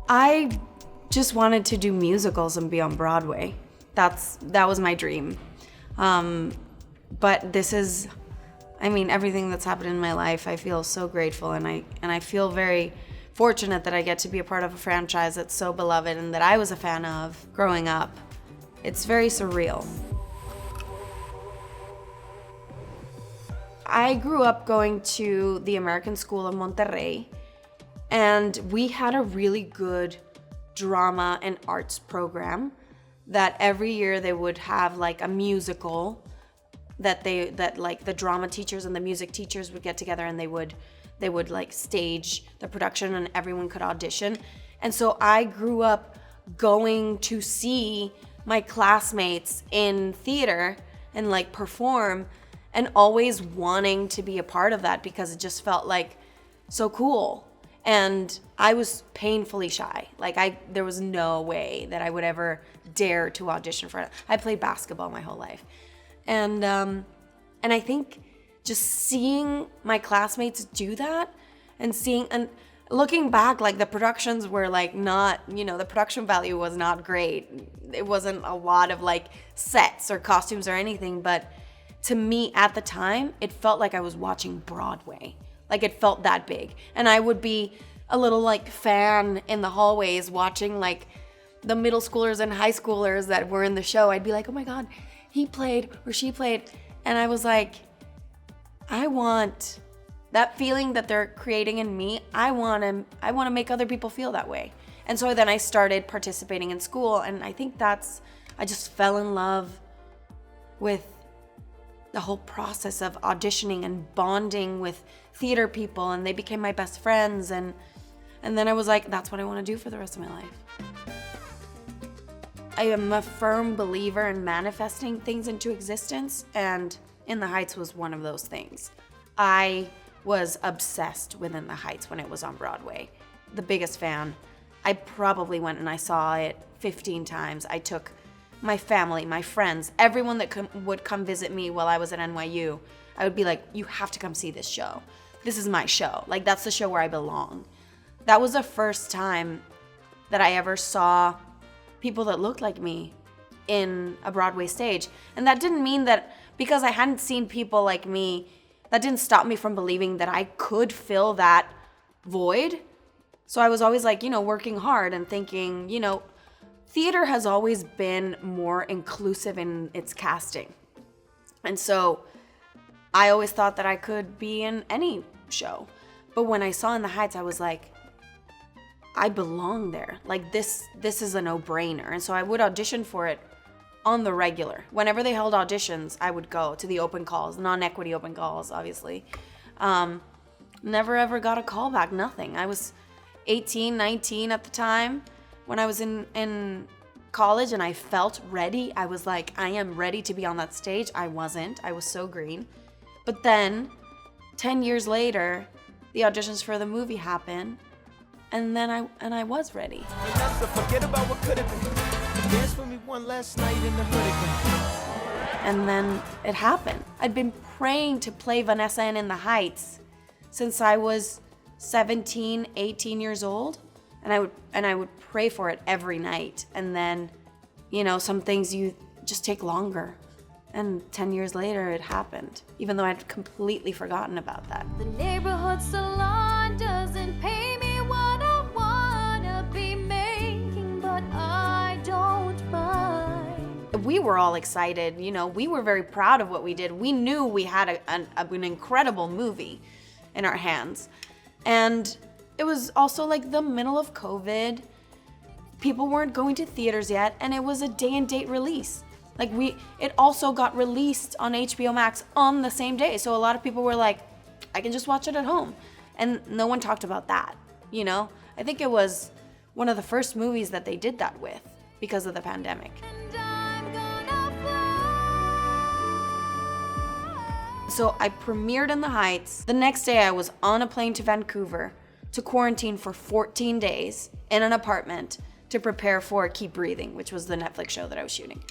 I just wanted to do musicals and be on Broadway. That was my dream. But this is, everything that's happened in my life, I feel so grateful, and I feel very fortunate that I get to be a part of a franchise that's so beloved and that I was a fan of growing up. It's very surreal. I grew up going to the American School of Monterrey, and we had a really good drama and arts program that every year they would have like a musical that like the drama teachers and the music teachers would get together, and they would like stage the production and everyone could audition. And so I grew up going to see my classmates in theater and like perform, and always wanting to be a part of that because it just felt like so cool. And I was painfully shy. Like there was no way that I would ever dare to audition for it. I played basketball my whole life. And I think just seeing my classmates do that and looking back, like the productions were like not, the production value was not great. It wasn't a lot of like sets or costumes or anything, but to me at the time, it felt like I was watching Broadway. Like it felt that big. And I would be a little like fan in the hallways watching like the middle schoolers and high schoolers that were in the show. I'd be like, oh my God, he played or she played. And I was like, I want that feeling that they're creating in me. I want to make other people feel that way. And so then I started participating in school, and I think I just fell in love with the whole process of auditioning and bonding with theater people, and they became my best friends, and then I was like, that's what I want to do for the rest of my life. I am a firm believer in manifesting things into existence, and In the Heights was one of those things. I was obsessed with In the Heights when it was on Broadway. The biggest fan. I probably went and I saw it 15 times. I took my family, my friends, everyone that would come visit me while I was at NYU. I would be like, you have to come see this show. This is my show. Like, that's the show where I belong. That was the first time that I ever saw people that looked like me in a Broadway stage. And that didn't mean that because I hadn't seen people like me, that didn't stop me from believing that I could fill that void. So I was always like, working hard and thinking, theater has always been more inclusive in its casting. And so I always thought that I could be in any show. But when I saw In the Heights, I was like, I belong there. Like this is a no-brainer. And so I would audition for it on the regular. Whenever they held auditions, I would go to the open calls, non-equity open calls, obviously. Never ever got a call back, nothing. I was 18, 19 at the time when I was in college, and I felt ready. I was like, I am ready to be on that stage. I wasn't. I was so green. But then 10 years later, the auditions for the movie happened, and then I was ready. Forget about what could have been. Dance with me one last night in the hood again. And then it happened. I'd been praying to play Vanessa in the Heights since I was 17, 18 years old, and I would pray for it every night. And then, some things you just take longer. And 10 years later, it happened, even though I'd completely forgotten about that. The neighborhood salon doesn't pay me what I wanna be making, but I don't mind. We were all excited, we were very proud of what we did. We knew we had an incredible movie in our hands. And it was also like the middle of COVID. People weren't going to theaters yet, and it was a day and date release. Like it also got released on HBO Max on the same day. So a lot of people were like, I can just watch it at home. And no one talked about that, I think it was one of the first movies that they did that with because of the pandemic. And I'm gonna fly. So I premiered In the Heights. The next day I was on a plane to Vancouver to quarantine for 14 days in an apartment to prepare for Keep Breathing, which was the Netflix show that I was shooting.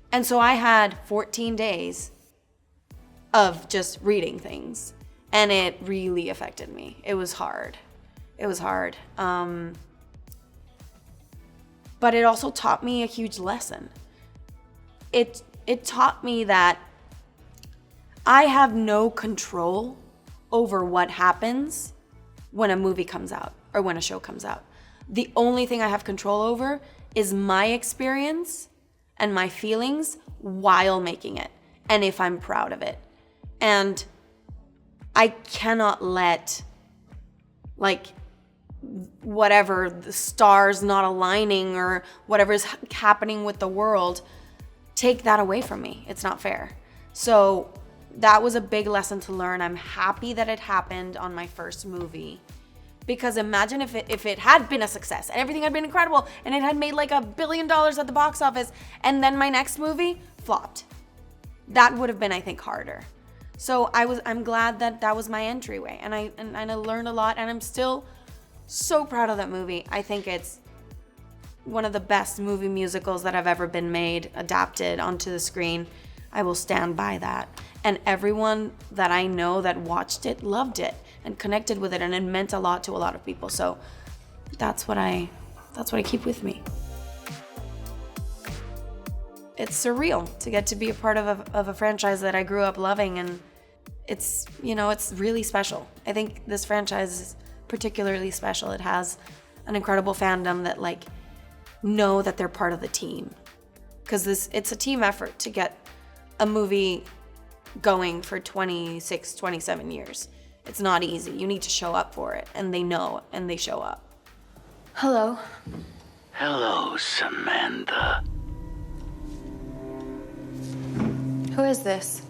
And so I had 14 days of just reading things, and it really affected me. It was hard. But it also taught me a huge lesson. It taught me that I have no control over what happens when a movie comes out or when a show comes out. The only thing I have control over is my experience and my feelings while making it, and if I'm proud of it. And I cannot let, like, whatever, the stars not aligning or whatever is happening with the world take that away from me. It's not fair. So that was a big lesson to learn. I'm happy that it happened on my first movie, because imagine if it had been a success and everything had been incredible and it had made like $1 billion at the box office, and then my next movie flopped. That would have been, I think, harder. So I'm glad that was my entryway, and I learned a lot, and I'm still so proud of that movie. I think it's one of the best movie musicals that have ever been made, adapted onto the screen. I will stand by that. And everyone that I know that watched it loved it and connected with it, and it meant a lot to a lot of people. So that's what I keep with me. It's surreal to get to be a part of a franchise that I grew up loving, and it's really special. I think this franchise is particularly special. It has an incredible fandom that know that they're part of the team, because it's a team effort to get a movie going for 26, 27 years. It's not easy. You need to show up for it, and they know, and they show up. Hello. Hello, Samantha. Who is this?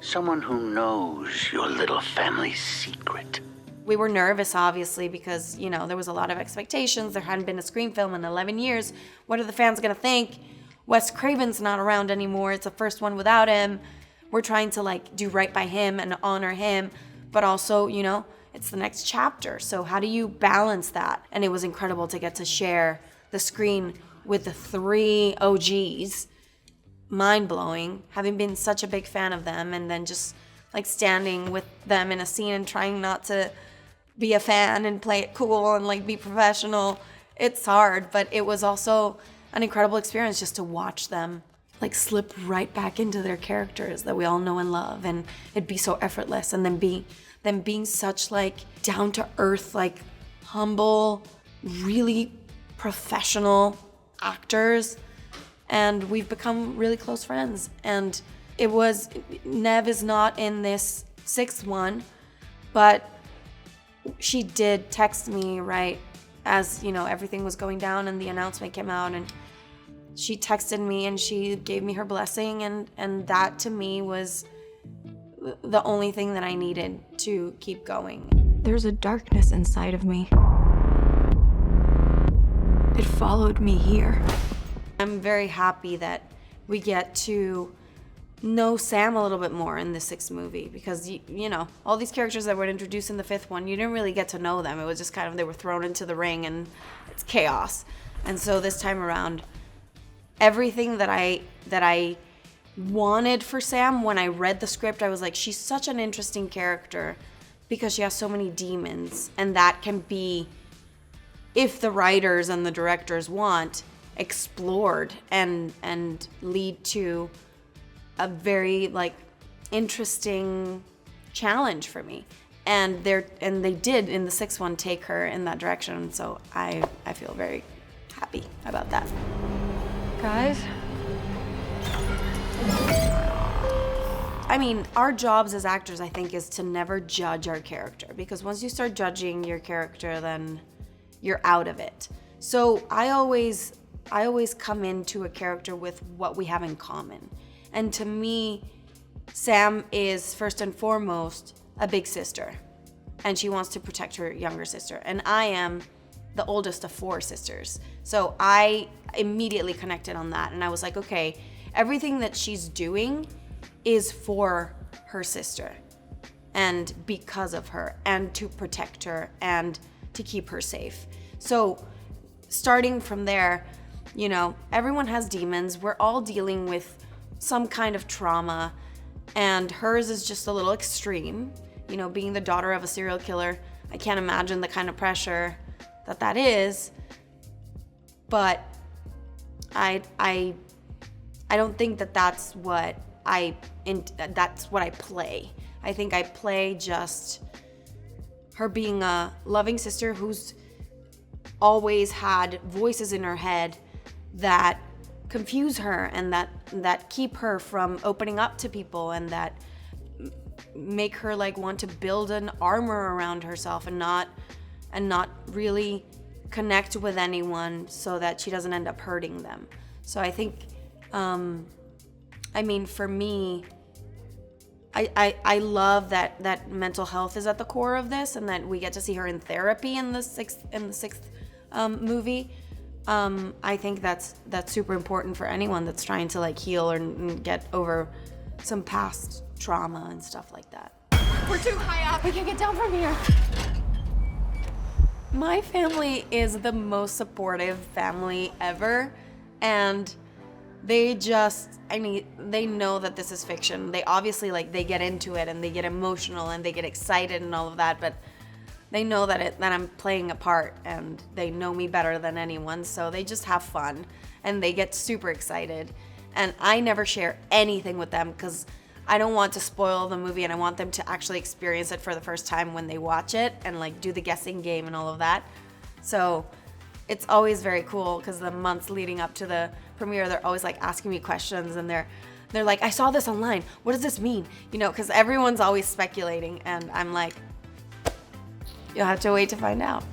Someone who knows your little family's secret. We were nervous, obviously, because, there was a lot of expectations. There hadn't been a Scream film in 11 years. What are the fans gonna think? Wes Craven's not around anymore. It's the first one without him. We're trying to do right by him and honor him, but also, it's the next chapter. So how do you balance that? And it was incredible to get to share the screen with the 3 OGs. Mind-blowing, having been such a big fan of them, and then just standing with them in a scene and trying not to be a fan and play it cool and be professional. It's hard, but it was also an incredible experience just to watch them slip right back into their characters that we all know and love, and it'd be so effortless, and then being such down to earth, humble, really professional actors. And we've become really close friends. And Nev is not in this 6th one, but she did text me right as, everything was going down and the announcement came out, and she texted me and she gave me her blessing, and that to me was the only thing that I needed to keep going. There's a darkness inside of me. It followed me here. I'm very happy that we get to know Sam a little bit more in the 6th movie, because all these characters that were introduced in the 5th one, you didn't really get to know them. It was just they were thrown into the ring and it's chaos. And so this time around, everything that I wanted for Sam, when I read the script, I was like, she's such an interesting character because she has so many demons, and that can be, if the writers and the directors want, explored and lead to a very interesting challenge for me, and they did in the 6th one take her in that direction. So I feel very happy about that. Guys? I mean, our jobs as actors, I think, is to never judge our character, because once you start judging your character, then you're out of it. So I always come into a character with what we have in common. And to me, Sam is first and foremost a big sister, and she wants to protect her younger sister. And I am the oldest of 4 sisters. So I immediately connected on that. And I was like, okay, everything that she's doing is for her sister, and because of her, and to protect her, and to keep her safe. So starting from there, everyone has demons. We're all dealing with some kind of trauma, and hers is just a little extreme. Being the daughter of a serial killer, I can't imagine the kind of pressure that is. But I don't think that that's what that's what I play. I think I play just her being a loving sister who's always had voices in her head that confuse her and that keep her from opening up to people, and that make her like want to build an armor around herself and not really connect with anyone so that she doesn't end up hurting them. So I think I mean, for me, I love that mental health is at the core of this, and that we get to see her in therapy in the sixth movie. I think that's super important for anyone that's trying to like heal and get over some past trauma and stuff like that. We're too high up. We can't get down from here. My family is the most supportive family ever, and they know that this is fiction. They obviously they get into it and they get emotional and they get excited and all of that, but they know that I'm playing a part, and they know me better than anyone, so they just have fun and they get super excited. And I never share anything with them because I don't want to spoil the movie, and I want them to actually experience it for the first time when they watch it and do the guessing game and all of that. So it's always very cool because the months leading up to the premiere, they're always asking me questions, and they're like, I saw this online. What does this mean? Because everyone's always speculating, and I'm like, you'll have to wait to find out.